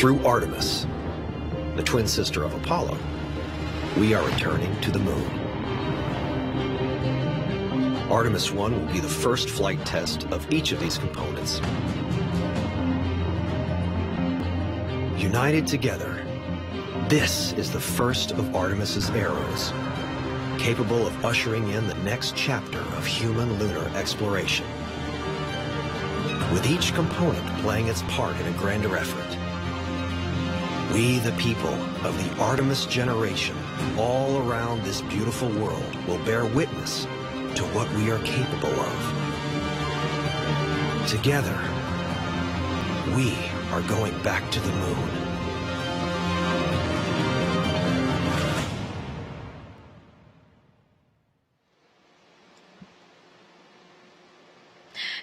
Through Artemis, the twin sister of Apollo, we are returning to the moon. Artemis I will be the first flight test of each of these components. United together, this is the first of Artemis's arrows, capable of ushering in the next chapter of human lunar exploration. With each component playing its part in a grander effort, we, the people of the Artemis generation, all around this beautiful world, will bear witness to what we are capable of. Together, we are going back to the moon.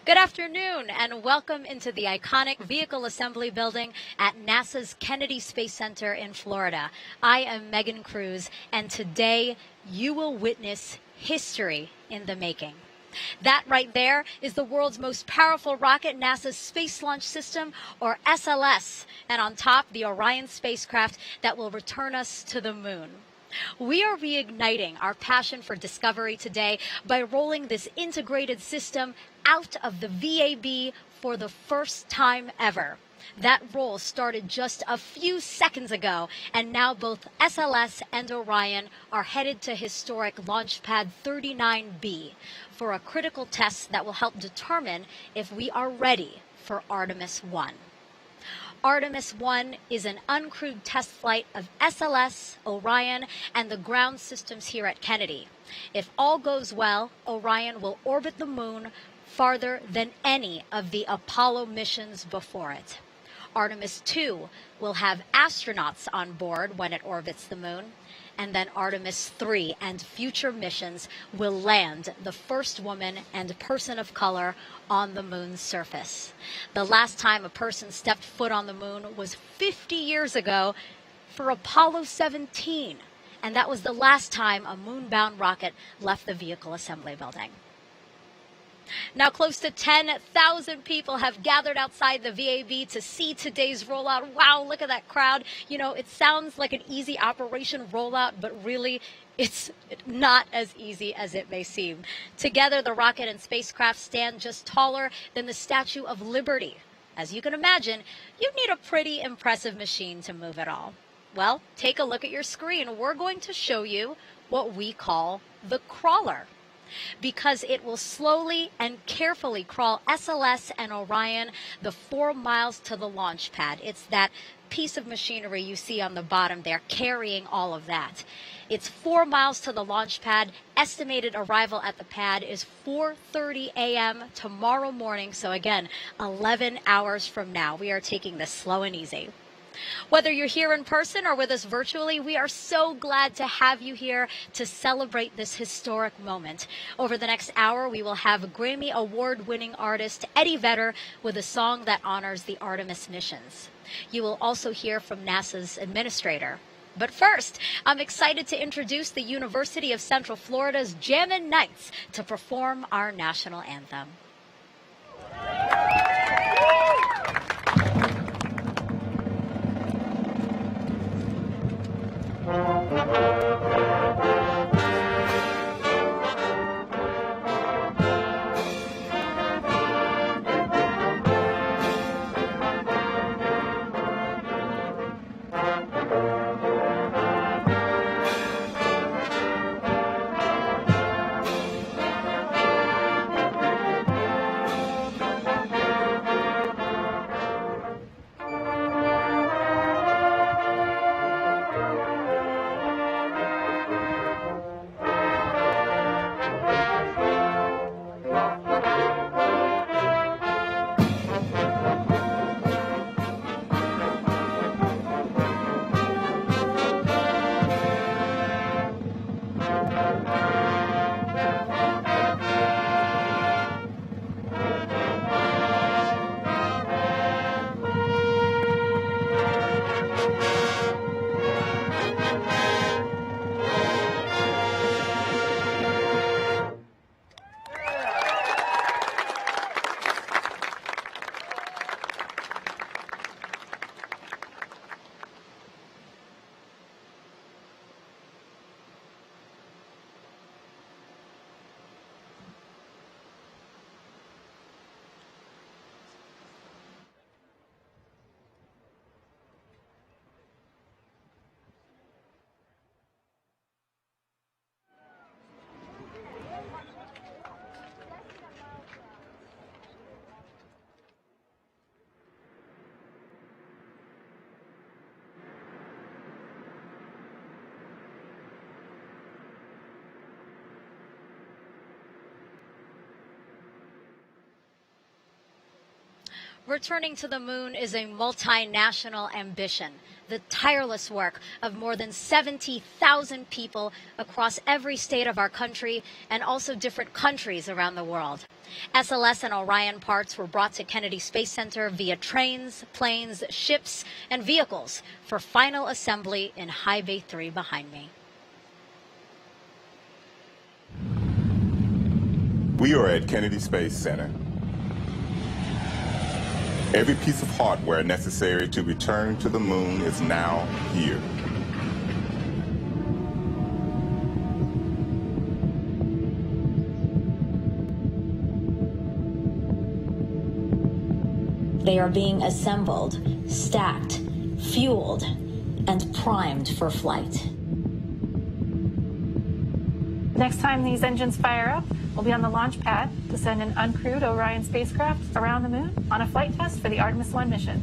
Good afternoon and welcome into the iconic Vehicle Assembly Building at NASA's Kennedy Space Center in Florida. I am Megan Cruz, and today you will witness history in the making. That right there is the world's most powerful rocket, NASA's Space Launch System, or SLS, and on top, the Orion spacecraft that will return us to the moon. We are reigniting our passion for discovery today by rolling this integrated system out of the VAB for the first time ever. That roll started just a few seconds ago, and now both SLS and Orion are headed to historic launchpad 39B for a critical test that will help determine if we are ready for Artemis I. Artemis I is an uncrewed test flight of SLS, Orion, and the ground systems here at Kennedy. If all goes well, Orion will orbit the moon farther than any of the Apollo missions before it. Artemis II will have astronauts on board when it orbits the moon, and then Artemis III and future missions will land the first woman and person of color on the moon's surface. The last time a person stepped foot on the moon was 50 years ago for Apollo 17, and that was the last time a moon-bound rocket left the Vehicle Assembly Building. Now, close to 10,000 people have gathered outside the VAB to see today's rollout. Wow, look at that crowd. You know, it sounds like an easy operation rollout, but really, it's not as easy as it may seem. Together, the rocket and spacecraft stand just taller than the Statue of Liberty. As you can imagine, you need a pretty impressive machine to move it all. Well, take a look at your screen. We're going to show you what we call the crawler, because it will slowly and carefully crawl SLS and Orion the 4 miles to the launch pad. It's that piece of machinery you see on the bottom there carrying all of that. It's 4 miles to the launch pad. Estimated arrival at the pad is 4:30 a.m. tomorrow morning. So again, 11 hours from now. We are taking this slow and easy. Whether you're here in person or with us virtually, we are so glad to have you here to celebrate this historic moment. Over the next hour, we will have Grammy Award-winning artist Eddie Vedder with a song that honors the Artemis missions. You will also hear from NASA's administrator. But first, I'm excited to introduce the University of Central Florida's Jammin' Knights to perform our national anthem. Returning to the moon is a multinational ambition, the tireless work of more than 70,000 people across every state of our country and also different countries around the world. SLS and Orion parts were brought to Kennedy Space Center via trains, planes, ships, and vehicles for final assembly in High Bay 3 behind me. We are at Kennedy Space Center. Every piece of hardware necessary to return to the moon is now here. They are being assembled, stacked, fueled, and primed for flight. Next time these engines fire up, we'll be on the launch pad to send an uncrewed Orion spacecraft around the moon on a flight test for the Artemis I mission.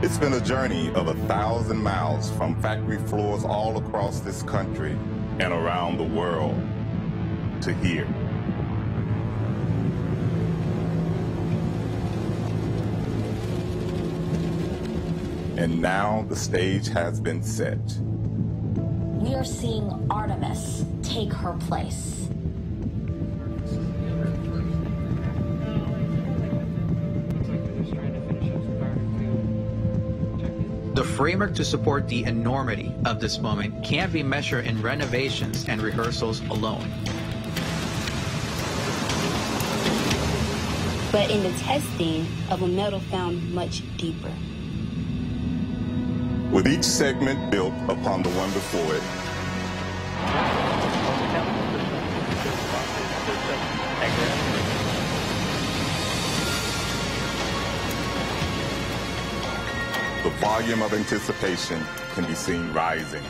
It's been a journey of 1,000 miles from factory floors all across this country and around the world to here. And now the stage has been set. We are seeing Artemis take her place. The framework to support the enormity of this moment can't be measured in renovations and rehearsals alone. But in the testing of a metal found much deeper. With each segment built upon the one before it, the volume of anticipation can be seen rising.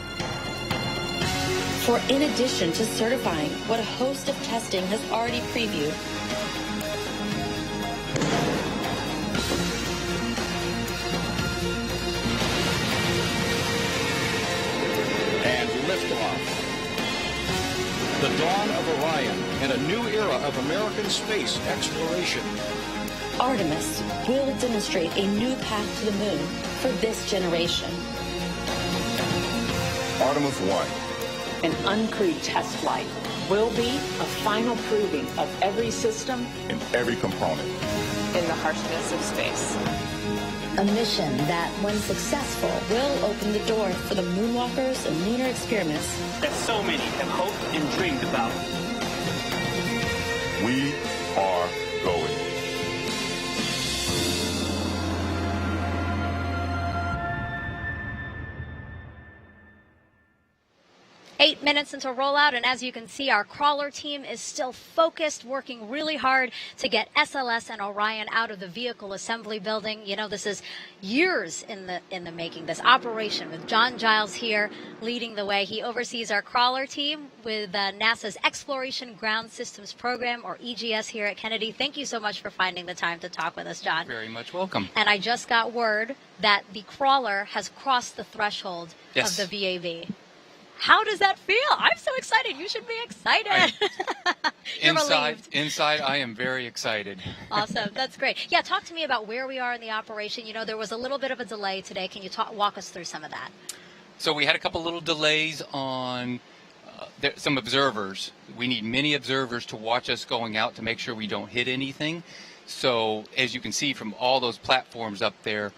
For in addition to certifying what a host of testing has already previewed, the dawn of Orion and a new era of American space exploration. Artemis will demonstrate a new path to the moon for this generation. Artemis I, An uncrewed test flight will be a final proving of every system in every component. in the harshness of space. A mission that, when successful, Will open the door for the moonwalkers and lunar experiments that so many have hoped and dreamed about. We are going. 8 minutes into rollout, and as you can see, our crawler team is still focused, working really hard to get SLS and Orion out of the vehicle assembly building. You know, this is years in the making, this operation, with John Giles here leading the way. He oversees our crawler team with NASA's Exploration Ground Systems Program, or EGS, here at Kennedy. Thank you so much for finding the time to talk with us, John. Very much welcome. And I just got word that the crawler has crossed the threshold of the VAV. How does that feel? I'm so excited. You should be excited. You're relieved. Inside, I am very excited. Awesome. That's great. Yeah, talk to me about where we are in the operation. You know, there was a little bit of a delay today. Can you walk us through some of that? So we had a couple little delays on some observers. We need many observers to watch us going out to make sure we don't hit anything. So as you can see from all those platforms up there,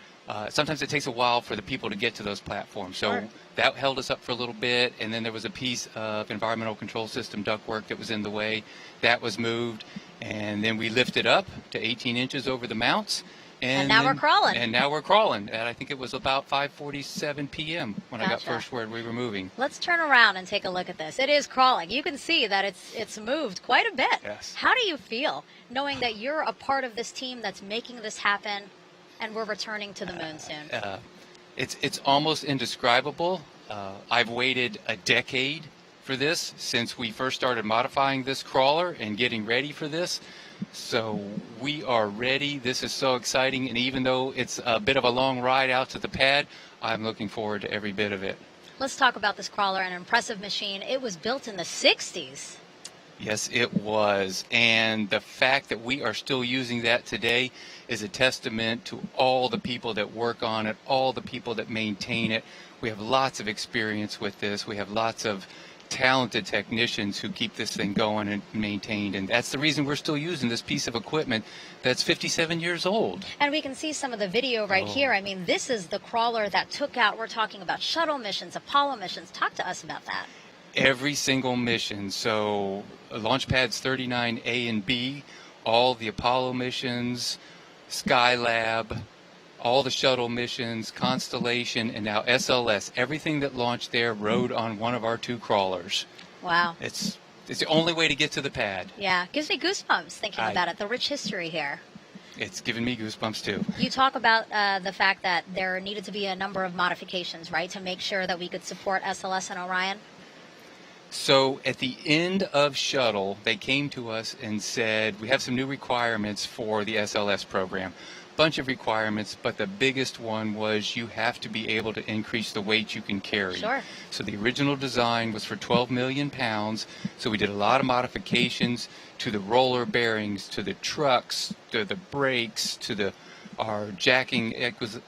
sometimes it takes a while for the people to get to those platforms. So that held us up for a little bit, and then there was a piece of environmental control system ductwork that was in the way. That was moved, and then we lifted up to 18 inches over the mounts. And now we're crawling. And now we're crawling. And I think it was about 5:47 p.m. when I got first word we were moving. Let's turn around and take a look at this. It is crawling. You can see that it's moved quite a bit. Yes. How do you feel knowing that you're a part of this team that's making this happen, and we're returning to the moon soon? It's almost indescribable. I've waited a decade for this since we first started modifying this crawler and getting ready for this. So we are ready. This is so exciting, and even though it's a bit of a long ride out to the pad, I'm looking forward to every bit of it. Let's talk about this crawler, an impressive machine. It was built in the 60s. Yes, it was. And the fact that we are still using that today is a testament to all the people that work on it, all the people that maintain it. We have lots of experience with this. We have lots of talented technicians who keep this thing going and maintained. And that's the reason we're still using this piece of equipment that's 57 years old. And we can see some of the video right here. I mean, this is the crawler that took out, we're talking about shuttle missions, Apollo missions. Talk to us about that. Every single mission. So launchpads 39A and B, all the Apollo missions, Skylab, all the shuttle missions, Constellation, and now SLS. Everything that launched there rode on one of our 2 crawlers. Wow. It's the only way to get to the pad. Yeah, gives me goosebumps thinking about it, the rich history here. It's given me goosebumps too. You talk about the fact that there needed to be a number of modifications, right, to make sure that we could support SLS and Orion? So at the end of shuttle, they came to us and said, we have some new requirements for the SLS program. Bunch of requirements, but the biggest one was you have to be able to increase the weight you can carry. Sure. So the original design was for 12 million pounds, so we did a lot of modifications to the roller bearings, to the trucks, to the brakes, to our jacking,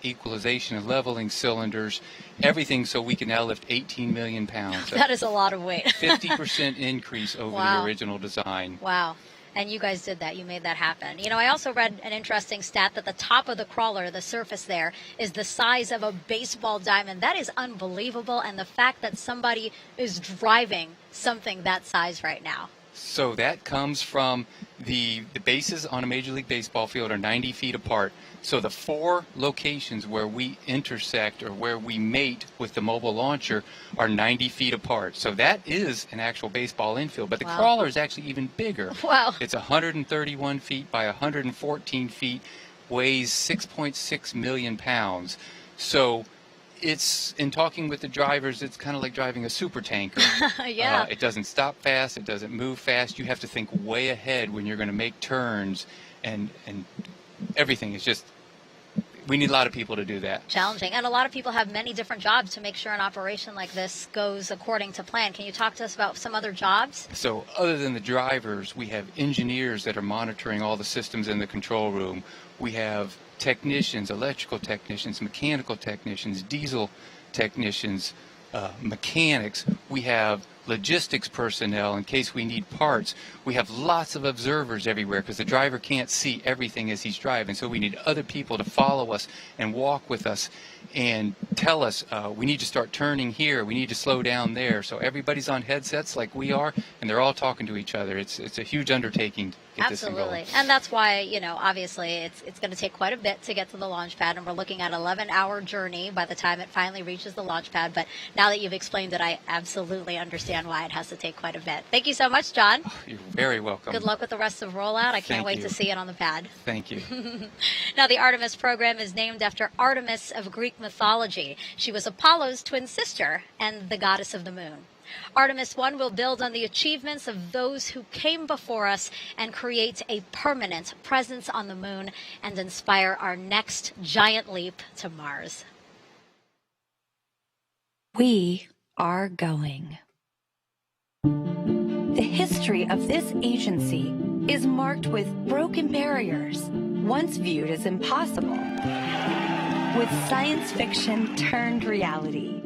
equalization, and leveling cylinders, everything so we can now lift 18 million pounds. That is a lot of weight. 50% increase over the original design. Wow. And you guys did that. You made that happen. You know, I also read an interesting stat that the top of the crawler, the surface there, is the size of a baseball diamond. That is unbelievable. And the fact that somebody is driving something that size right now. So that comes from the bases on a Major League Baseball field are 90 feet apart. So the 4 locations where we intersect or where we mate with the mobile launcher are 90 feet apart. So that is an actual baseball infield. But the crawler is actually even bigger. Wow. It's 131 feet by 114 feet, weighs 6.6 million pounds. So it's, in talking with the drivers, it's kind of like driving a super tanker. Yeah. It doesn't stop fast. It doesn't move fast. You have to think way ahead when you're going to make turns, and everything is just, we need a lot of people to do that. Challenging. And a lot of people have many different jobs to make sure an operation like this goes according to plan. Can you talk to us about some other jobs? So other than the drivers, we have engineers that are monitoring all the systems in the control room. We have technicians, electrical technicians, mechanical technicians, diesel technicians, mechanics. We have logistics personnel in case we need parts. We have lots of observers everywhere because the driver can't see everything as he's driving. So we need other people to follow us and walk with us and tell us we need to start turning here, we need to slow down there. So everybody's on headsets like we are, and they're all talking to each other. It's a huge undertaking to get this thing going. Absolutely. And that's why, you know, obviously it's going to take quite a bit to get to the launch pad, and we're looking at an 11-hour journey by the time it finally reaches the launch pad. But now that you've explained it, I absolutely understand why it has to take quite a bit. Thank you so much, John. Oh, you're very welcome. Good luck with the rest of Rollout. I can't wait to see it on the pad. Thank you. Now, the Artemis program is named after Artemis of Greek mythology. She was Apollo's twin sister and the goddess of the moon. Artemis I will build on the achievements of those who came before us and create a permanent presence on the moon and inspire our next giant leap to Mars. We are going. The history of this agency is marked with broken barriers, once viewed as impossible, with science fiction turned reality,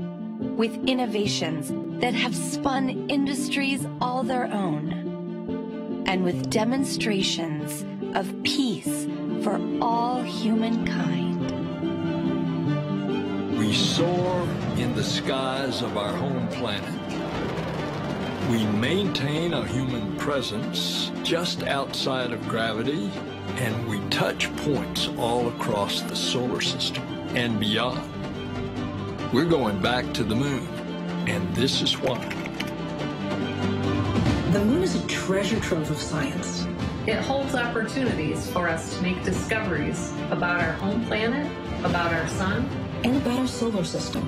with innovations that have spun industries all their own, and with demonstrations of peace for all humankind. We soar in the skies of our home planet. We maintain a human presence just outside of gravity, and we touch points all across the solar system and beyond. We're going back to the moon, and this is why. The moon is a treasure trove of science. It holds opportunities for us to make discoveries about our home planet, about our sun, and about our solar system.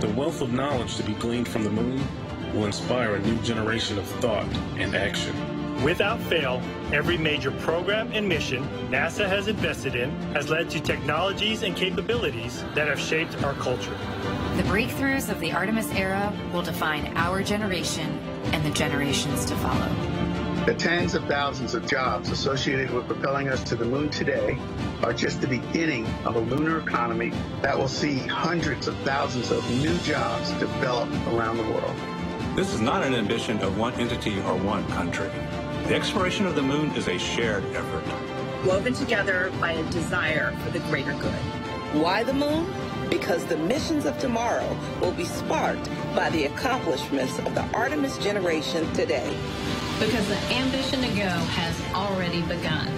The wealth of knowledge to be gleaned from the moon will inspire a new generation of thought and action. Without fail, every major program and mission NASA has invested in has led to technologies and capabilities that have shaped our culture. The breakthroughs of the Artemis era will define our generation and the generations to follow. The tens of thousands of jobs associated with propelling us to the moon today are just the beginning of a lunar economy that will see hundreds of thousands of new jobs develop around the world. This is not an ambition of one entity or one country. The exploration of the moon is a shared effort, woven together by a desire for the greater good. Why the moon? Because the missions of tomorrow will be sparked by the accomplishments of the Artemis generation today. Because the ambition to go has already begun.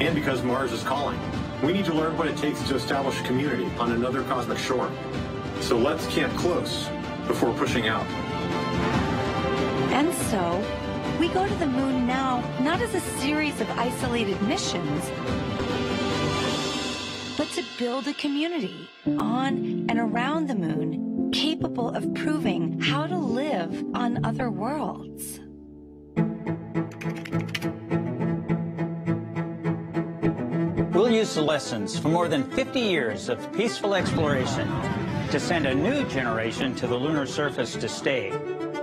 And because Mars is calling. We need to learn what it takes to establish a community on another cosmic shore. So let's camp close before pushing out. And so, we go to the moon now, not as a series of isolated missions, but to build a community on and around the moon capable of proving how to live on other worlds. We'll use the lessons from more than 50 years of peaceful exploration to send a new generation to the lunar surface to stay.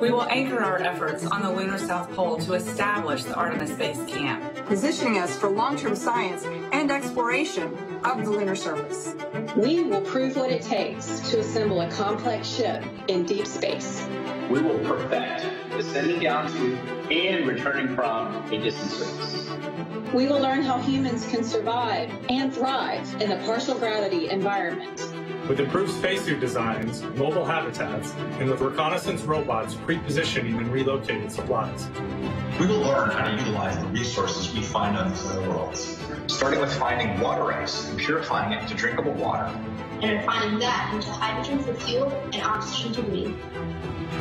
We will anchor our efforts on the lunar South Pole to establish the Artemis Base Camp, positioning us for long-term science and exploration of the lunar surface. We will prove what it takes to assemble a complex ship in deep space. We will perfect descending down to and returning from a distant surface. We will learn how humans can survive and thrive in a partial gravity environment. With improved spacesuit designs, mobile habitats, and with reconnaissance robots pre-positioning and relocating supplies. We will learn how to utilize the resources we find on these other worlds, starting with finding water ice and purifying it to drinkable water. And refining that into hydrogen for fuel and oxygen to breathe.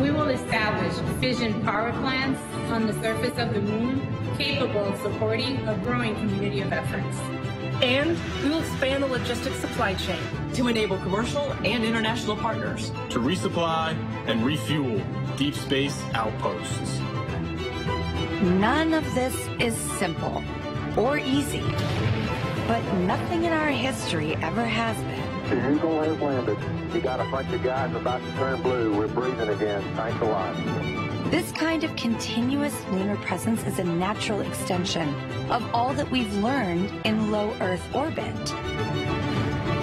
We will establish fission power plants on the surface of the moon, capable of supporting a growing community of efforts. And we will expand the logistics supply chain to enable commercial and international partners to resupply and refuel deep space outposts. None of this is simple or easy, but nothing in our history ever has been. The Eagle has landed. You got a bunch of guys about to turn blue. We're breathing again. Thanks a lot. This kind of continuous lunar presence is a natural extension of all that we've learned in low Earth orbit.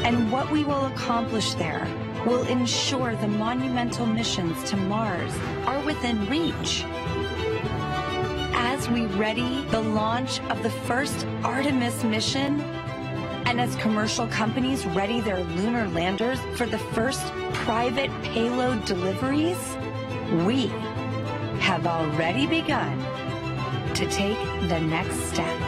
And what we will accomplish there will ensure the monumental missions to Mars are within reach. As we ready the launch of the first Artemis mission, and as commercial companies ready their lunar landers for the first private payload deliveries, we have already begun to take the next step.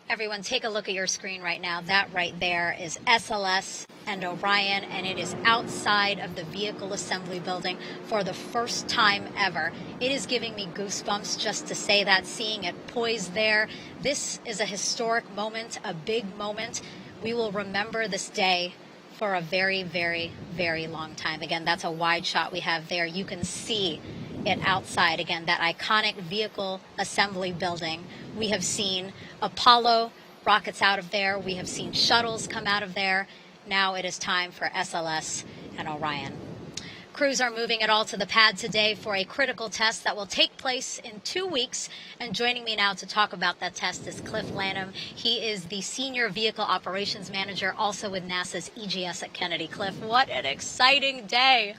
Everyone, take a look at your screen right now. That right there is SLS and Orion, and it is outside of the vehicle assembly building for the first time ever. It is giving me goosebumps just to say that, seeing it poised there. This is a historic moment, a big moment. We will remember this day for a very, very, very long time. Again, that's a wide shot we have there. You can see it outside. Again, that iconic vehicle assembly building. We have seen Apollo rockets out of there. We have seen shuttles come out of there. Now it is time for SLS and Orion. Crews are moving it all to the pad today for a critical test that will take place in 2 weeks. And joining me now to talk about that test is Cliff Lanham. He is the Senior Vehicle Operations Manager, also with NASA's EGS at Kennedy. Cliff, what an exciting day.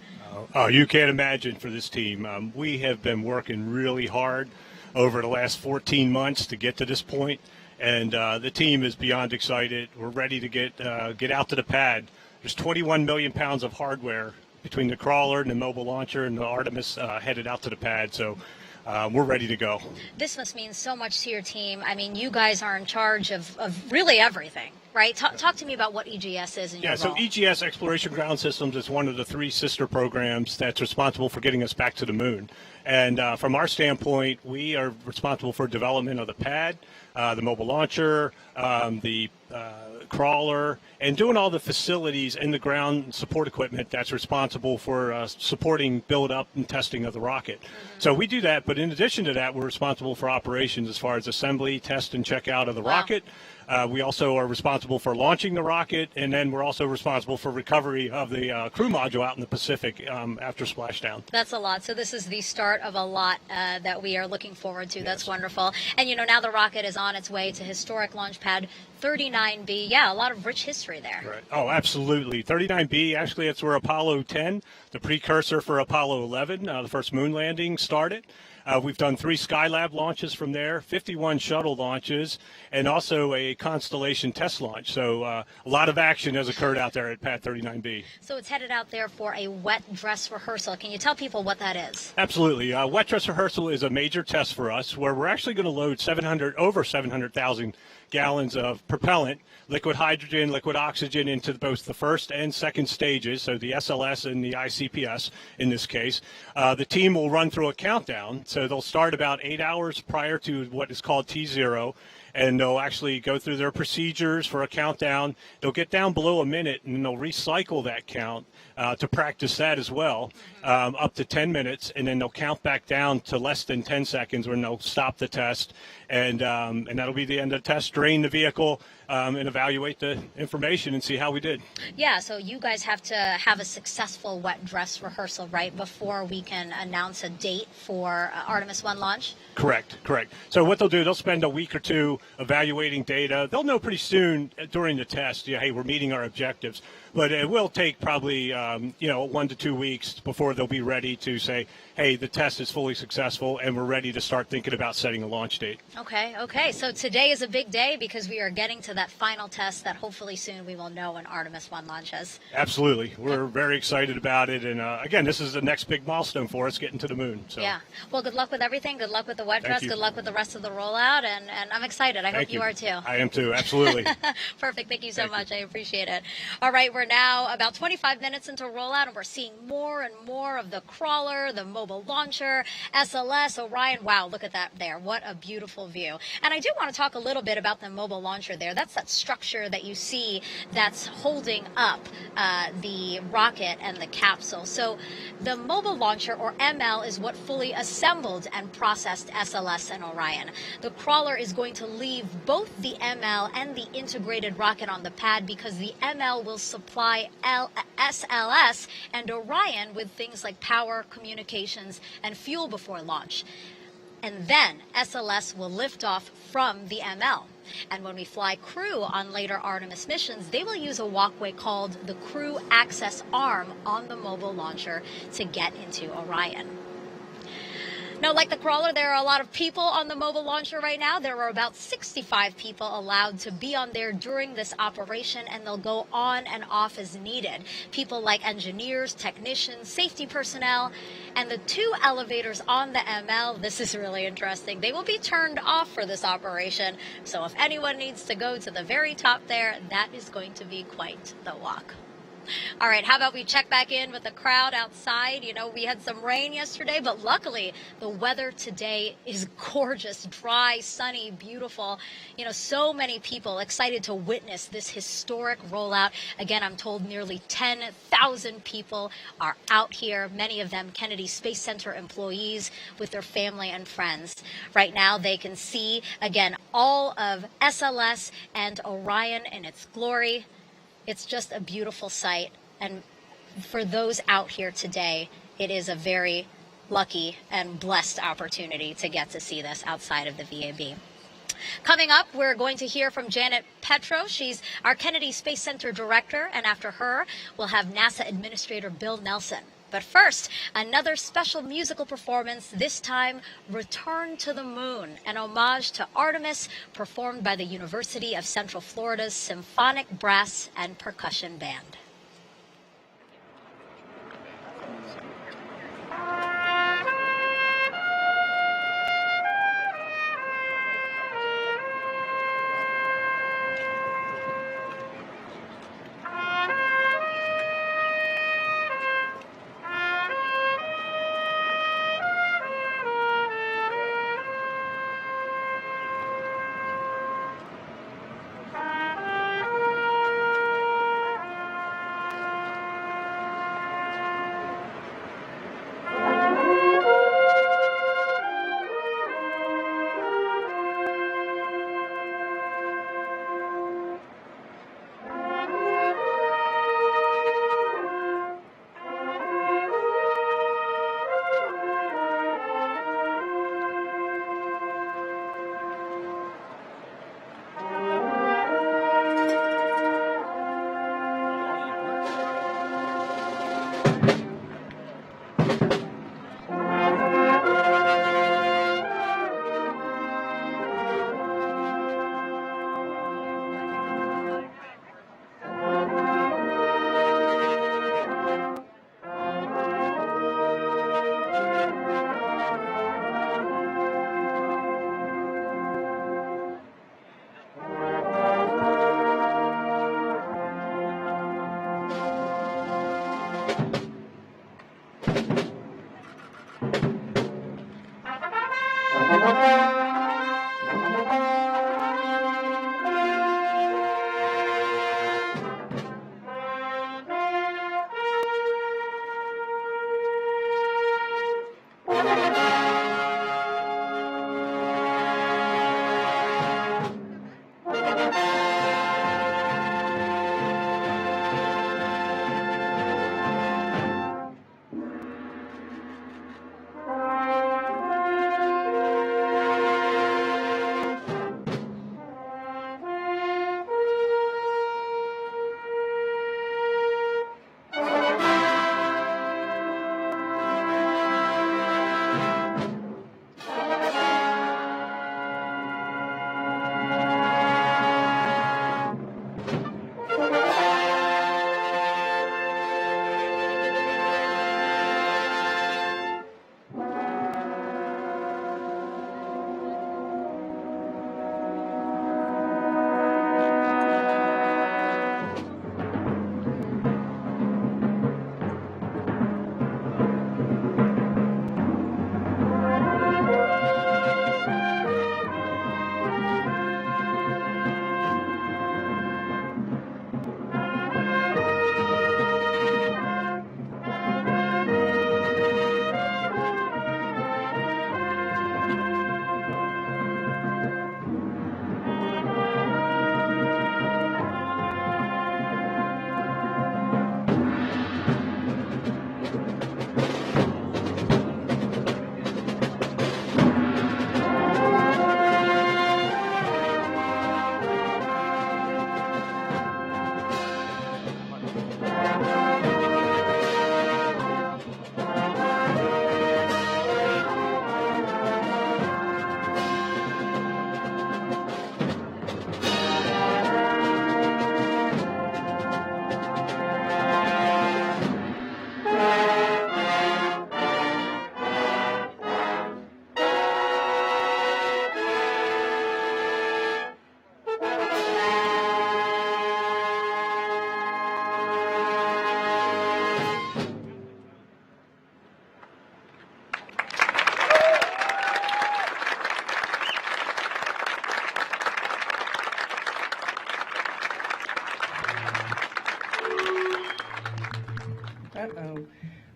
Oh, you can't imagine for this team. We have been working really hard over the last 14 months to get to this point, and the team is beyond excited. We're ready to get out to the pad. There's 21 million pounds of hardware between the crawler and the mobile launcher and the Artemis headed out to the pad, so we're ready to go. This must mean so much to your team. I mean, you guys are in charge of really everything, right? Talk to me about what EGS is in your role. So EGS, Exploration Ground Systems, is one of the 3 sister programs that's responsible for getting us back to the moon. And from our standpoint, we are responsible for development of the pad, the mobile launcher, the crawler, and doing all the facilities and the ground support equipment that's responsible for supporting build-up and testing of the rocket. So we do that, but in addition to that, we're responsible for operations as far as assembly, test, and checkout of the rocket. We also are responsible for launching the rocket, and then we're also responsible for recovery of the crew module out in the Pacific after splashdown. That's a lot. So this is the start of a lot that we are looking forward to. Yes. That's wonderful. And, now the rocket is on its way to historic launch pad 39B. Yeah, a lot of rich history there. Right. Oh, absolutely. 39B, actually, it's where Apollo 10, the precursor for Apollo 11, the first moon landing, started. We've done 3 Skylab launches from there, 51 shuttle launches, and also a Constellation test launch. So a lot of action has occurred out there at Pad 39B. So it's headed out there for a wet dress rehearsal. Can you tell people what that is? Absolutely. Wet dress rehearsal is a major test for us where we're actually going to load over 700,000 gallons of propellant, liquid hydrogen, liquid oxygen into both the first and second stages, so the SLS and the ICPS in this case. The team will run through a countdown, so they'll start about 8 hours prior to what is called T0, and they'll actually go through their procedures for a countdown. They'll get down below a minute, and they'll recycle that count to practice that as well, up to 10 minutes, and then they'll count back down to less than 10 seconds when they'll stop the test, and that'll be the end of the test, drain the vehicle, and evaluate the information and see how we did. Yeah, so you guys have to have a successful wet dress rehearsal, right, before we can announce a date for Artemis I launch? Correct. So what they'll do, they'll spend a week or 2 evaluating data. They'll know pretty soon during the test, hey, we're meeting our objectives. But it will take probably, 1 to 2 weeks before they'll be ready to say, hey, the test is fully successful and we're ready to start thinking about setting a launch date. Okay. So today is a big day because we are getting to that final test that hopefully soon we will know when Artemis I launches. Absolutely. We're very excited about it. And again, this is the next big milestone for us, getting to the moon. So. Yeah. Well, good luck with everything. Good luck with the wet dress. Good luck with the rest of the rollout. And I'm excited. I hope you are too. I am too. Absolutely. Perfect. Thank you so much. I appreciate it. All right. We're now about 25 minutes into rollout, and we're seeing more and more of the crawler, the mobile launcher, SLS, Orion. Wow, look at that there. What a beautiful view. And I do want to talk a little bit about the mobile launcher there. That's that structure that you see that's holding up the rocket and the capsule. So the mobile launcher, or ML, is what fully assembled and processed SLS and Orion. The crawler is going to leave both the ML and the integrated rocket on the pad because the ML will supply SLS and Orion with things like power, communications, and fuel before launch. And then SLS will lift off from the ML. And when we fly crew on later Artemis missions, they will use a walkway called the Crew Access Arm on the mobile launcher to get into Orion. Now, like the crawler, there are a lot of people on the mobile launcher right now. There are about 65 people allowed to be on there during this operation, and they'll go on and off as needed. People like engineers, technicians, safety personnel, and the 2 elevators on the ML, this is really interesting, they will be turned off for this operation. So if anyone needs to go to the very top there, that is going to be quite the walk. All right, how about we check back in with the crowd outside? We had some rain yesterday, but luckily the weather today is gorgeous, dry, sunny, beautiful. So many people excited to witness this historic rollout. Again, I'm told nearly 10,000 people are out here, many of them Kennedy Space Center employees with their family and friends. Right now, they can see, again, all of SLS and Orion in its glory. It's just a beautiful sight, and for those out here today, it is a very lucky and blessed opportunity to get to see this outside of the VAB. Coming up, we're going to hear from Janet Petro. She's our Kennedy Space Center director, and after her, we'll have NASA Administrator Bill Nelson. But first, another special musical performance, this time Return to the Moon, an homage to Artemis performed by the University of Central Florida's Symphonic Brass and Percussion Band.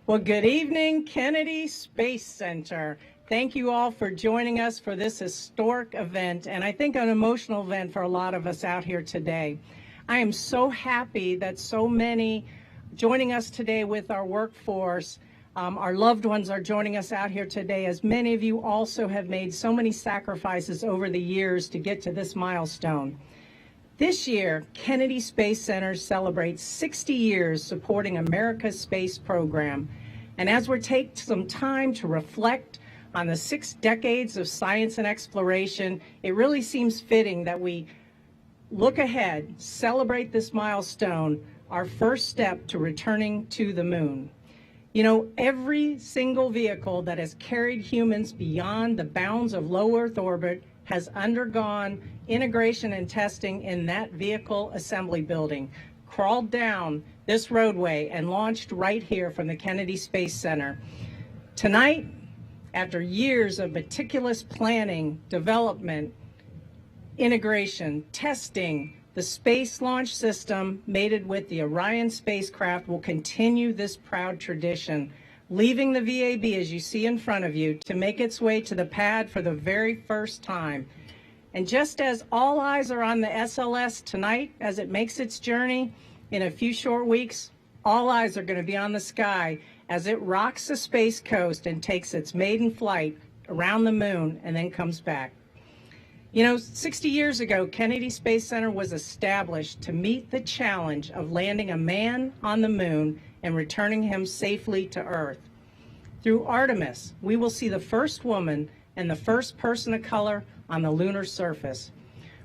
Well, good evening, Kennedy Space Center. Thank you all for joining us for this historic event, and I think an emotional event for a lot of us out here today. I am so happy that so many joining us today with our workforce. Our loved ones are joining us out here today, as many of you also have made so many sacrifices over the years to get to this milestone. This year, Kennedy Space Center celebrates 60 years supporting America's space program. And as we take some time to reflect on the 6 decades of science and exploration, it really seems fitting that we look ahead, celebrate this milestone, our first step to returning to the moon. You know, every single vehicle that has carried humans beyond the bounds of low Earth orbit has undergone integration and testing in that vehicle assembly building, crawled down this roadway and launched right here from the Kennedy Space Center. Tonight, after years of meticulous planning, development, integration, testing, the Space Launch System, mated with the Orion spacecraft, will continue this proud tradition, leaving the VAB, as you see in front of you, to make its way to the pad for the very first time. And just as all eyes are on the SLS tonight as it makes its journey, in a few short weeks, all eyes are going to be on the sky as it rocks the space coast and takes its maiden flight around the moon and then comes back. You know, 60 years ago, Kennedy Space Center was established to meet the challenge of landing a man on the moon and returning him safely to Earth. Through Artemis, we will see the first woman and the first person of color on the lunar surface.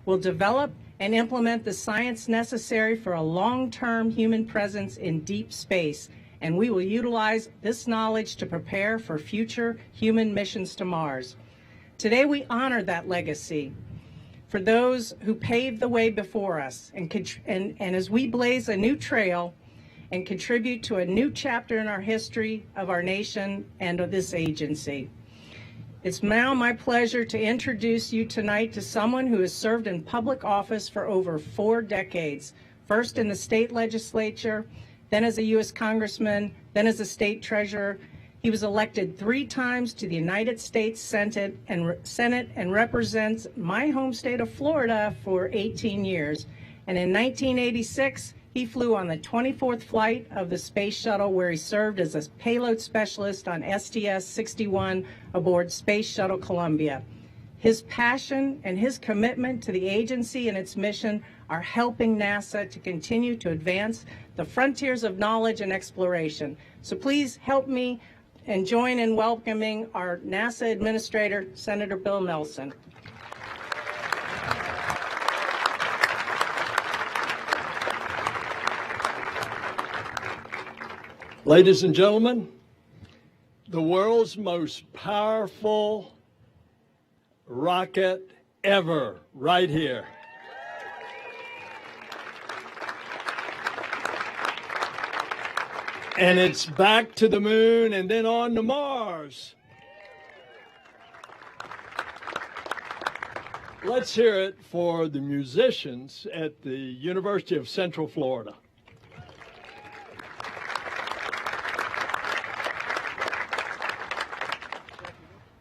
We'll develop and implement the science necessary for a long-term human presence in deep space, and we will utilize this knowledge to prepare for future human missions to Mars. Today we honor that legacy for those who paved the way before us, and as we blaze a new trail and contribute to a new chapter in our history of our nation and of this agency. It's now my pleasure to introduce you tonight to someone who has served in public office for over 4 decades, first in the state legislature, then as a U.S. congressman, then as a state treasurer. He was elected 3 times to the United States Senate and represents my home state of Florida for 18 years. And in 1986, he flew on the 24th flight of the space shuttle, where he served as a payload specialist on STS-61 aboard Space Shuttle Columbia. His passion and his commitment to the agency and its mission are helping NASA to continue to advance the frontiers of knowledge and exploration. So please help me and join in welcoming our NASA Administrator, Senator Bill Nelson. Ladies and gentlemen, the world's most powerful rocket ever, right here. And it's back to the moon and then on to Mars. Let's hear it for the musicians at the University of Central Florida.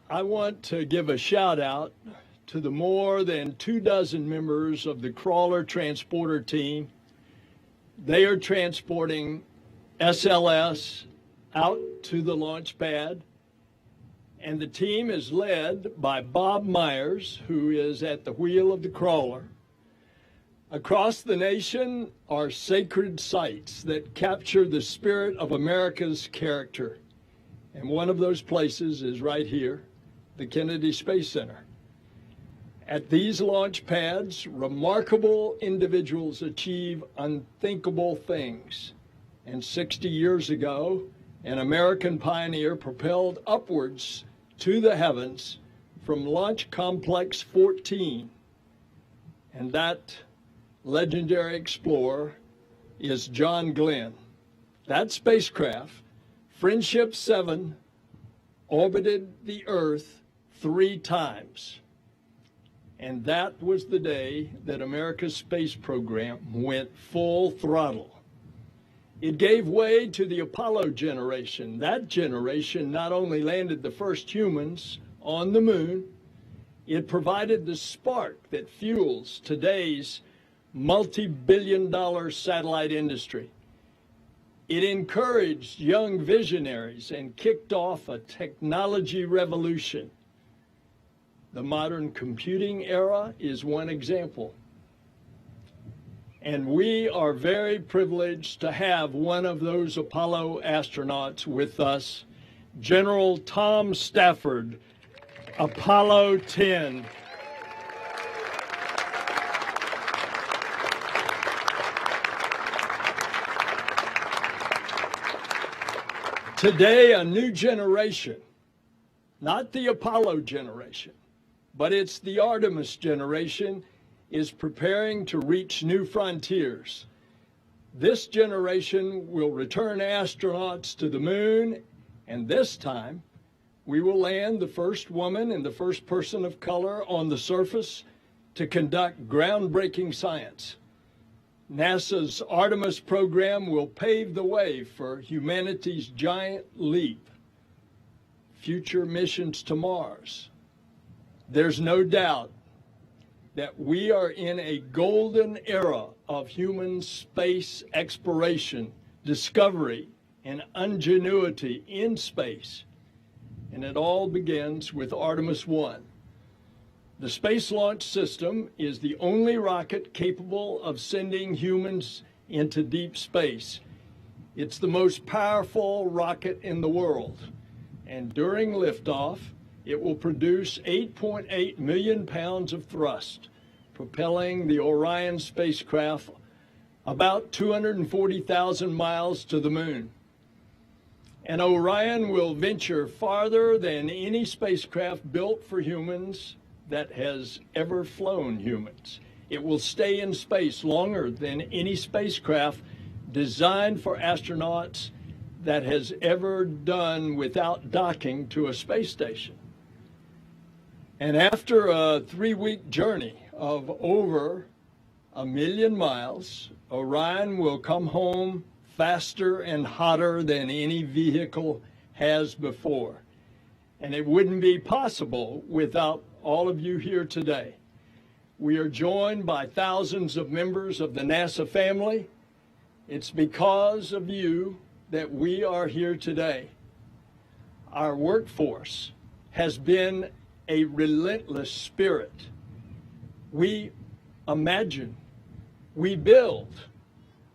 I want to give a shout out to the more than 24 members of the crawler transporter team. They are transporting SLS out to the launch pad, and the team is led by Bob Myers, who is at the wheel of the crawler. Across the nation are sacred sites that capture the spirit of America's character, and one of those places is right here, the Kennedy Space Center. At these launch pads, remarkable individuals achieve unthinkable things. And 60 years ago, an American pioneer propelled upwards to the heavens from Launch Complex 14. And that legendary explorer is John Glenn. That spacecraft, Friendship 7, orbited the Earth 3 times. And that was the day that America's space program went full throttle. It gave way to the Apollo generation. That generation not only landed the first humans on the moon, it provided the spark that fuels today's multi-billion-dollar satellite industry. It encouraged young visionaries and kicked off a technology revolution. The modern computing era is one example. And we are very privileged to have one of those Apollo astronauts with us, General Tom Stafford, Apollo 10. Today, a new generation, not the Apollo generation, but it's the Artemis generation, is preparing to reach new frontiers. This generation will return astronauts to the moon, and this time we will land the first woman and the first person of color on the surface to conduct groundbreaking science. NASA's Artemis program will pave the way for humanity's giant leap, future missions to Mars. There's no doubt that we are in a golden era of human space exploration, discovery, and ingenuity in space. And it all begins with Artemis I. The Space Launch System is the only rocket capable of sending humans into deep space. It's the most powerful rocket in the world. And during liftoff, it will produce 8.8 million pounds of thrust, propelling the Orion spacecraft about 240,000 miles to the moon. And Orion will venture farther than any spacecraft built for humans that has ever flown humans. It will stay in space longer than any spacecraft designed for astronauts that has ever done without docking to a space station. And after a 3-week journey of over 1 million miles, Orion will come home faster and hotter than any vehicle has before. And it wouldn't be possible without all of you here today. We are joined by thousands of members of the NASA family. It's because of you that we are here today. Our workforce has been a relentless spirit. We imagine, we build,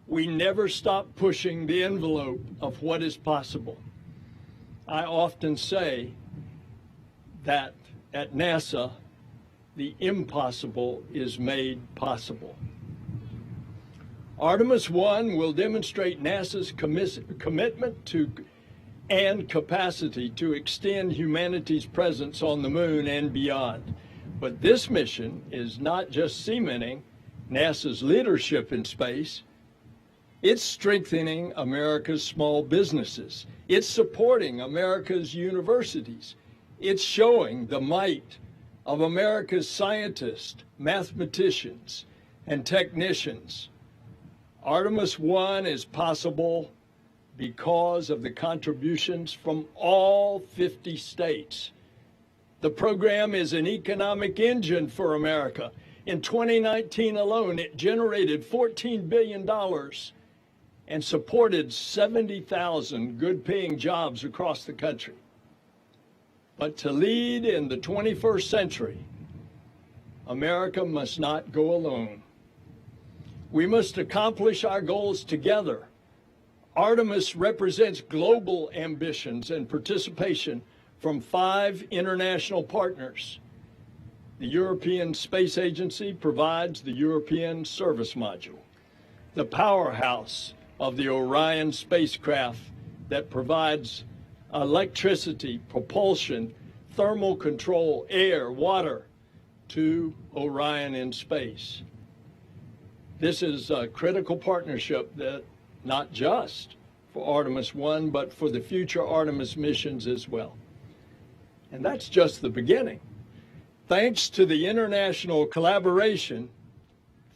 we never stop pushing the envelope of what is possible. I often say that at NASA, the impossible is made possible. Artemis I will demonstrate NASA's commitment to and capacity to extend humanity's presence on the moon and beyond. But this mission is not just cementing NASA's leadership in space, it's strengthening America's small businesses. It's supporting America's universities. It's showing the might of America's scientists, mathematicians, and technicians. Artemis I is possible because of the contributions from all 50 states. The program is an economic engine for America. In 2019 alone, it generated $14 billion and supported 70,000 good-paying jobs across the country. But to lead in the 21st century, America must not go alone. We must accomplish our goals together. Artemis represents global ambitions and participation from 5 international partners. The European Space Agency provides the European Service Module, the powerhouse of the Orion spacecraft that provides electricity, propulsion, thermal control, air, water to Orion in space. This is a critical partnership that not just for Artemis I, but for the future Artemis missions as well. And that's just the beginning. Thanks to the international collaboration,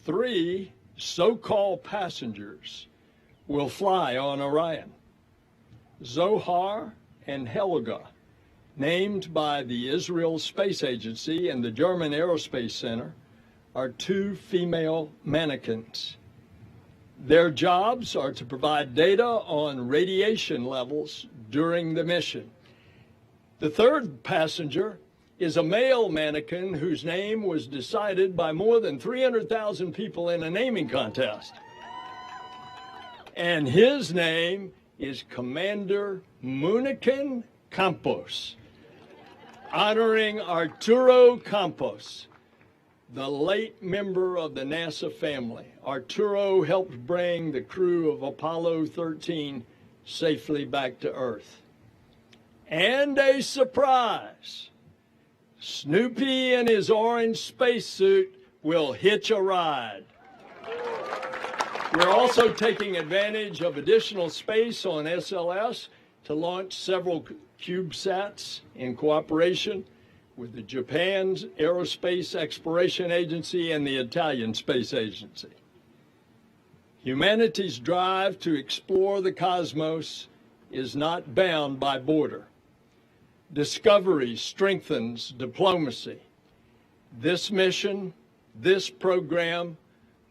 3 so-called passengers will fly on Orion. Zohar and Helga, named by the Israel Space Agency and the German Aerospace Center, are 2 female mannequins. Their jobs are to provide data on radiation levels during the mission. The 3rd passenger is a male mannequin whose name was decided by more than 300,000 people in a naming contest. And his name is Commander Munikin Campos, honoring Arturo Campos, the late member of the NASA family. Arturo helped bring the crew of Apollo 13 safely back to Earth. And a surprise, Snoopy in his orange spacesuit will hitch a ride. We're also taking advantage of additional space on SLS to launch several CubeSats in cooperation with the Japan's Aerospace Exploration Agency and the Italian Space Agency. Humanity's drive to explore the cosmos is not bound by border. Discovery strengthens diplomacy. This mission, this program,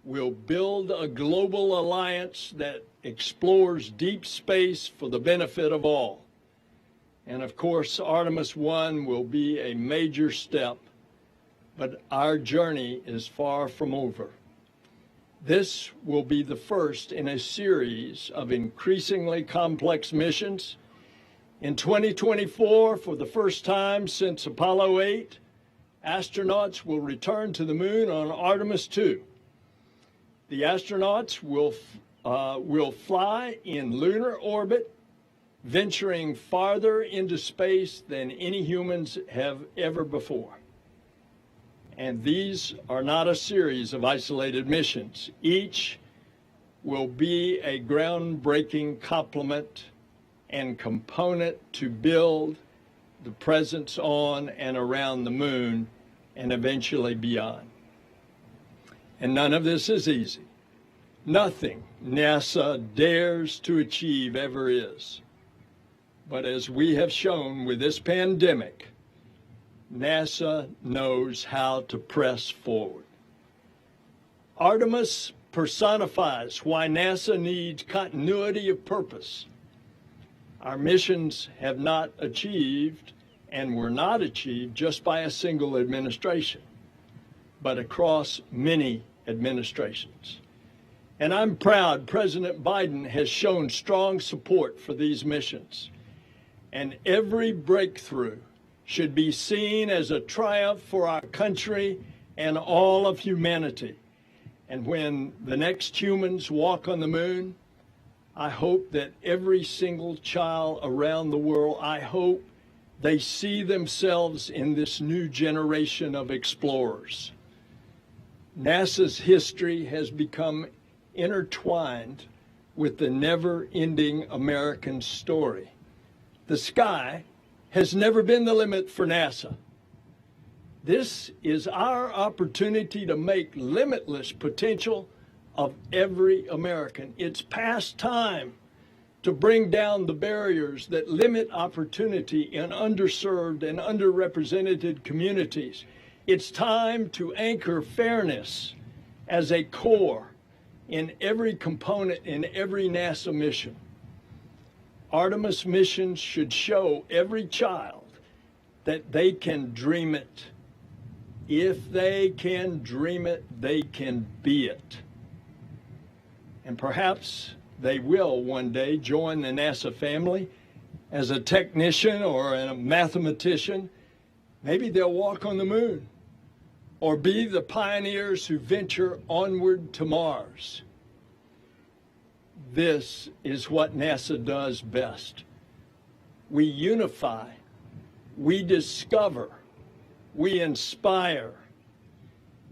will build a global alliance that explores deep space for the benefit of all. And of course, Artemis I will be a major step, but our journey is far from over. This will be the first in a series of increasingly complex missions. In 2024, for the first time since Apollo 8, astronauts will return to the moon on Artemis II. The astronauts will fly in lunar orbit, venturing farther into space than any humans have ever before. And these are not a series of isolated missions. Each will be a groundbreaking complement and component to build the presence on and around the moon and eventually beyond. And none of this is easy. Nothing NASA dares to achieve ever is. But as we have shown with this pandemic, NASA knows how to press forward. Artemis personifies why NASA needs continuity of purpose. Our missions have not achieved and were not achieved just by a single administration, but across many administrations. And I'm proud President Biden has shown strong support for these missions. And every breakthrough should be seen as a triumph for our country and all of humanity. And when the next humans walk on the moon, I hope that every single child around the world, I hope they see themselves in this new generation of explorers. NASA's history has become intertwined with the never-ending American story. The sky has never been the limit for NASA. This is our opportunity to make limitless potential of every American. It's past time to bring down the barriers that limit opportunity in underserved and underrepresented communities. It's time to anchor fairness as a core in every component in every NASA mission. Artemis missions should show every child that they can dream it. If they can dream it, they can be it. And perhaps they will one day join the NASA family as a technician or a mathematician. Maybe they'll walk on the moon or be the pioneers who venture onward to Mars. This is what NASA does best. We unify, we discover, we inspire.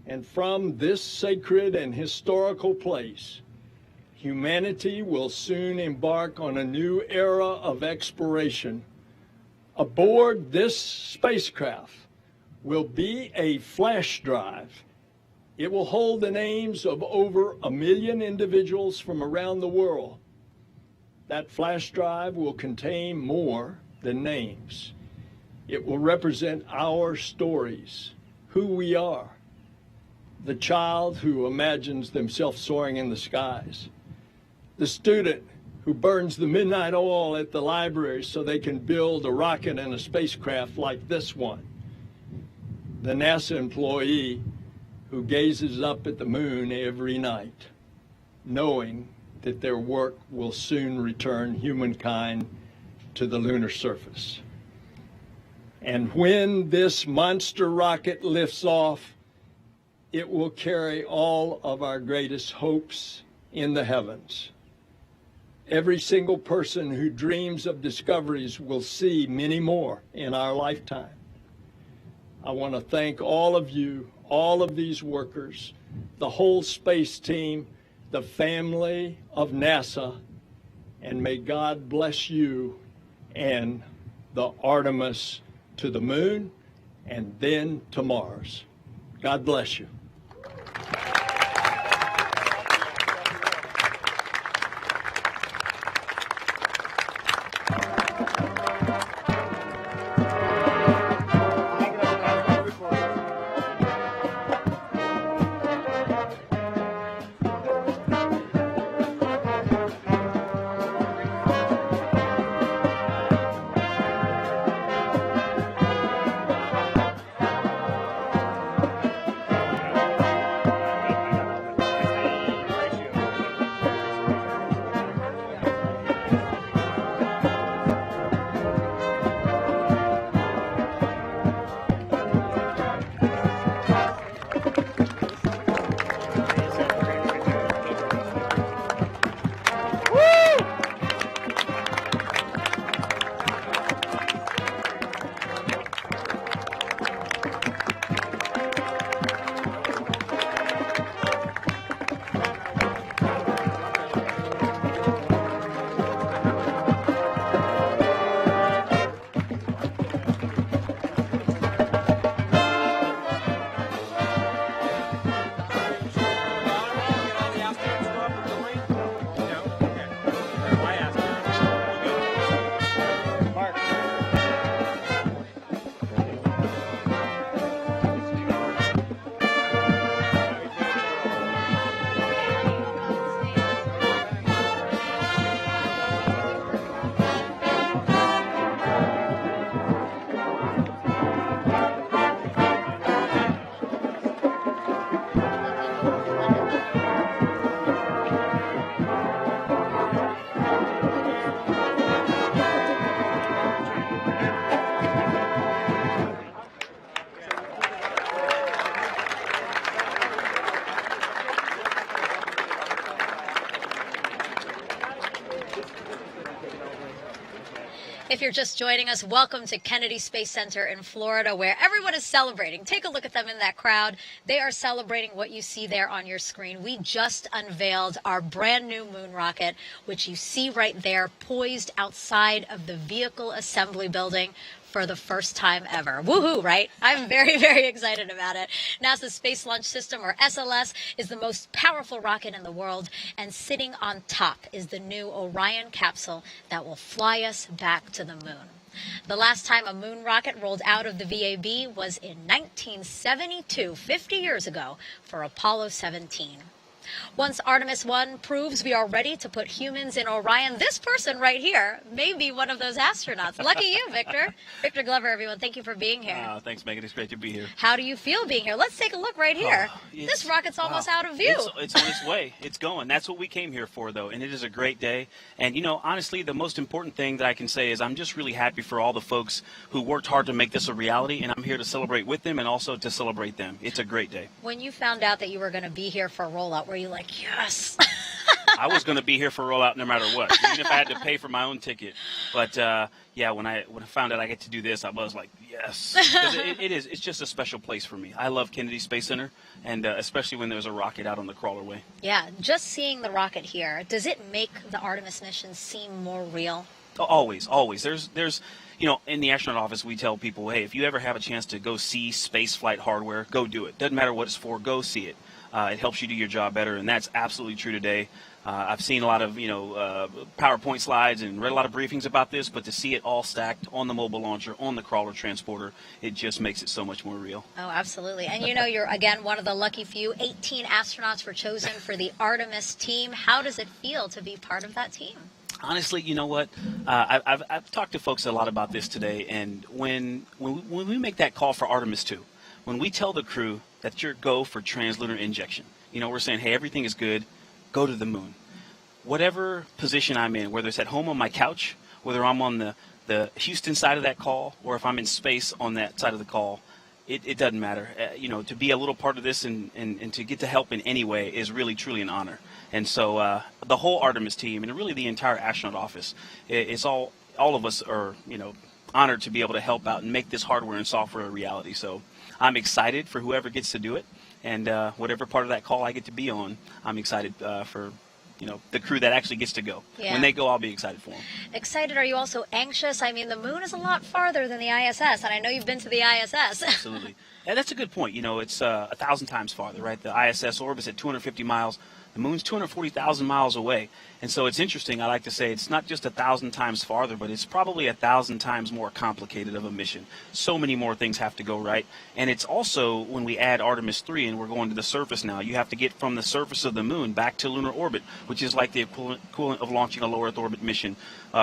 And from this sacred and historical place, humanity will soon embark on a new era of exploration. Aboard this spacecraft will be a flash drive. It will hold the names of over 1 million individuals from around the world. That flash drive will contain more than names. It will represent our stories, who we are, the child who imagines themselves soaring in the skies, the student who burns the midnight oil at the library so they can build a rocket and a spacecraft like this one, the NASA employee who gazes up at the moon every night, knowing that their work will soon return humankind to the lunar surface. And when this monster rocket lifts off, it will carry all of our greatest hopes in the heavens. Every single person who dreams of discoveries will see many more in our lifetime. I want to thank all of you, all of these workers, the whole space team, the family of NASA, and may God bless you and the Artemis to the moon and then to Mars. God bless you. If you're just joining us, welcome to Kennedy Space Center in Florida, where everyone is celebrating. Take a look at them in that crowd. They are celebrating what you see there on your screen. We just unveiled our brand new moon rocket, which you see right there, poised outside of the Vehicle Assembly Building for the first time ever. Woohoo, right? I'm very, very excited about it. NASA's Space Launch System, or SLS, is the most powerful rocket in the world, and sitting on top is the new Orion capsule that will fly us back to the moon. The last time a moon rocket rolled out of the VAB was in 1972, 50 years ago, for Apollo 17. Once Artemis I proves we are ready to put humans in Orion, this person right here may be one of those astronauts. Lucky you, Victor. Victor Glover, everyone, thank you for being here. Thanks, Megan. It's great to be here. How do you feel being here? Let's take a look right here. This rocket's almost out of view. It's on its way. It's going. That's what we came here for, though, and it is a great day. And, you know, honestly, the most important thing that I can say is I'm just really happy for all the folks who worked hard to make this a reality, and I'm here to celebrate with them and also to celebrate them. It's a great day. When you found out that you were going to be here for Rollout, were you like, yes? I was going to be here for Rollout no matter what, even if I had to pay for my own ticket. But yeah, when I found out I get to do this, I was like, yes. It's just a special place for me. I love Kennedy Space Center, and especially when there's a rocket out on the crawler way. Yeah, just seeing the rocket here, does it make the Artemis mission seem more real? Always, always. There's, you know, in the astronaut office, we tell people, hey, if you ever have a chance to go see space flight hardware, go do it. Doesn't matter what it's for, go see it. It helps you do your job better, and that's absolutely true today. I've seen a lot of, PowerPoint slides and read a lot of briefings about this, but to see it all stacked on the mobile launcher, on the crawler transporter, it just makes it so much more real. Oh, absolutely. And you know, you're, again, one of the lucky few. 18 astronauts were chosen for the Artemis team. How does it feel to be part of that team? Honestly, you know what? I've talked to folks a lot about this today, and when we make that call for Artemis II, when we tell the crew that you're go for translunar injection, you know, we're saying, hey, everything is good, go to the moon. Whatever position I'm in, whether it's at home on my couch, whether I'm on the Houston side of that call, or if I'm in space on that side of the call, it doesn't matter. You know, to be a little part of this and to get to help in any way is really, truly an honor. And so the whole Artemis team and really the entire astronaut office, it's all of us are, you know, honored to be able to help out and make this hardware and software a reality. So I'm excited for whoever gets to do it, and whatever part of that call I get to be on, I'm excited for, you know, the crew that actually gets to go. Yeah. When they go, I'll be excited for them. Excited? Are you also anxious? I mean, the moon is a lot farther than the ISS, and I know you've been to the ISS. Absolutely. And that's a good point. You know, it's 1,000 times farther, right? The ISS orbits at 250 miles. The moon's 240,000 miles away. And so it's interesting. I like to say it's not just 1,000 times farther, but it's probably 1,000 times more complicated of a mission. So many more things have to go right. And it's also, when we add Artemis III and we're going to the surface now, you have to get from the surface of the moon back to lunar orbit, which is like the equivalent of launching a low Earth orbit mission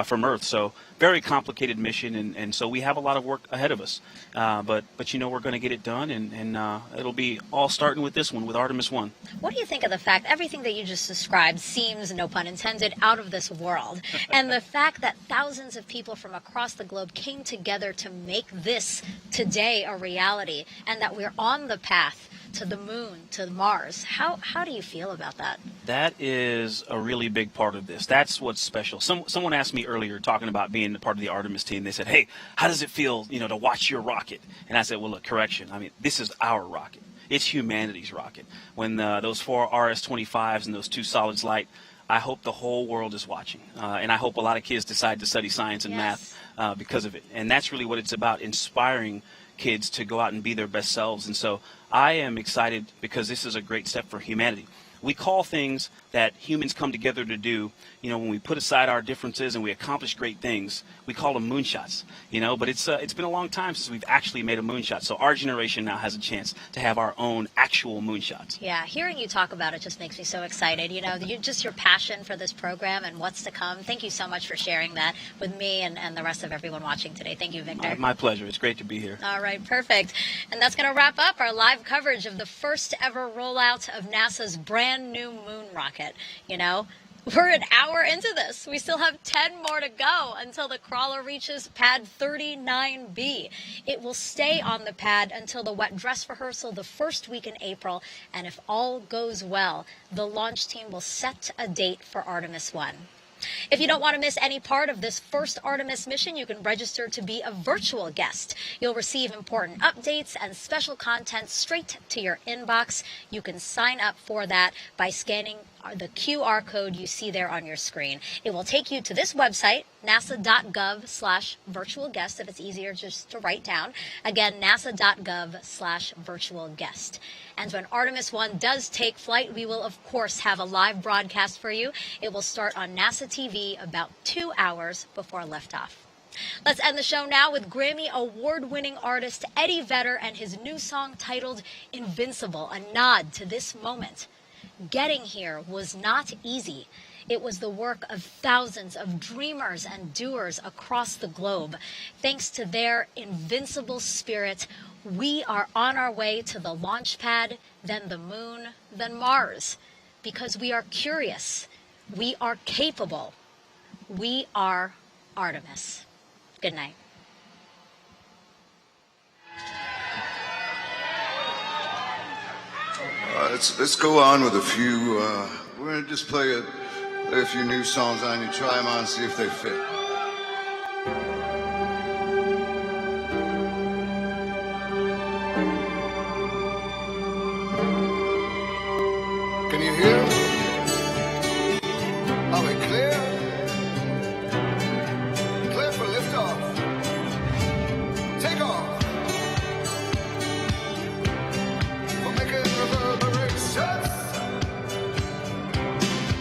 from Earth. So very complicated mission, and so we have a lot of work ahead of us. But you know, we're going to get it done, and it'll be all starting with this one, with Artemis I. What do you think of the fact everything that you just described seems, no pun intended, out of this world, and the fact that thousands of people from across the globe came together to make this today a reality, and that we're on the path to the moon, to Mars? How do you feel about that? That is a really big part of this. That's what's special. Someone asked me earlier, talking about being part of the Artemis team, they said, hey, how does it feel, you know, to watch your rocket? And I said, well, look, correction. I mean, this is our rocket. It's humanity's rocket. When those 4 RS-25s and those 2 solids light, I hope the whole world is watching. And I hope a lot of kids decide to study science and math because of it. And that's really what it's about, inspiring kids to go out and be their best selves. And so I am excited because this is a great step for humanity. We call things that humans come together to do, you know, when we put aside our differences and we accomplish great things, we call them moonshots, you know, but it's been a long time since we've actually made a moonshot. So our generation now has a chance to have our own actual moonshots. Yeah, hearing you talk about it just makes me so excited. You know, just your passion for this program and what's to come. Thank you so much for sharing that with me and the rest of everyone watching today. Thank you, Victor. My pleasure. It's great to be here. All right, perfect. And that's going to wrap up our live coverage of the first ever rollout of NASA's brand new moon rocket. You know, we're an hour into this. We still have 10 more to go until the crawler reaches pad 39B. It will stay on the pad until the wet dress rehearsal the first week in April. And if all goes well, the launch team will set a date for Artemis I. If you don't want to miss any part of this first Artemis mission, you can register to be a virtual guest. You'll receive important updates and special content straight to your inbox. You can sign up for that by scanning the QR code you see there on your screen. It will take you to this website, nasa.gov/virtual-guest, if it's easier just to write down. Again, nasa.gov/virtual-guest. And when Artemis I does take flight, we will, of course, have a live broadcast for you. It will start on NASA TV about 2 hours before liftoff. Let's end the show now with Grammy award-winning artist Eddie Vedder and his new song titled Invincible, a nod to this moment. Getting here was not easy. It was the work of thousands of dreamers and doers across the globe. Thanks to their invincible spirit, we are on our way to the launch pad, then the moon, then Mars. Because we are curious. We are capable. We are Artemis. Good night. Let's go on with a few. We're gonna just play a few new songs on you. Try them on, see if they fit. Can you hear me? Are we clear? Clear for liftoff. Take off. We're making reverberations.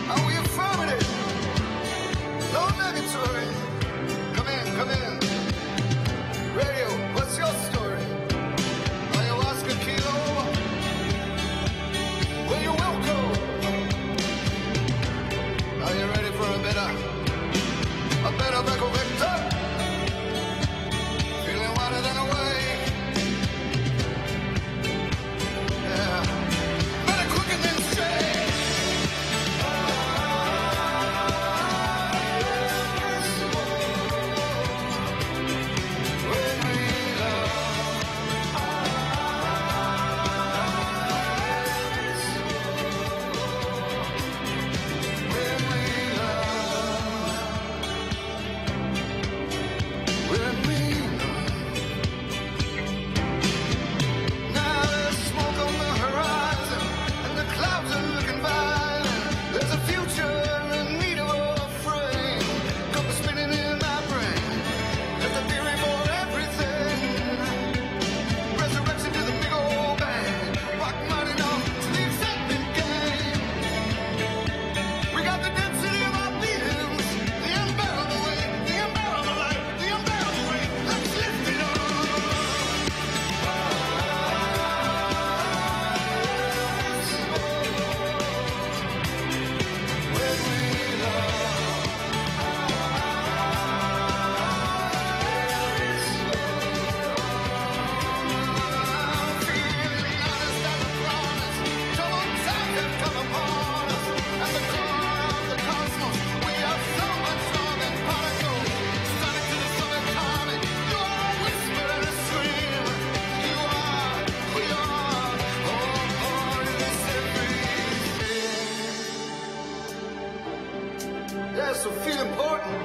Are we affirmative? No negatory. Come in. Radio, what's your story? Ayahuasca kilo. Well, you're welcome. Are you ready for a better Beckle Victor? Feeling wider than a wave. Yeah. Better quicker than straight. When we now there's smoke on the horizon, and the clouds are looking violent. There's a future in need of a frame. Come spinning in my brain. There's a theory for everything. Resurrection to the big old bang. Rock mighty enough to the accepted game. We got the density of our beings, the unbearable weight, the unbearable light, the unbearable weight. Let's lift it up. Yeah, so feel important.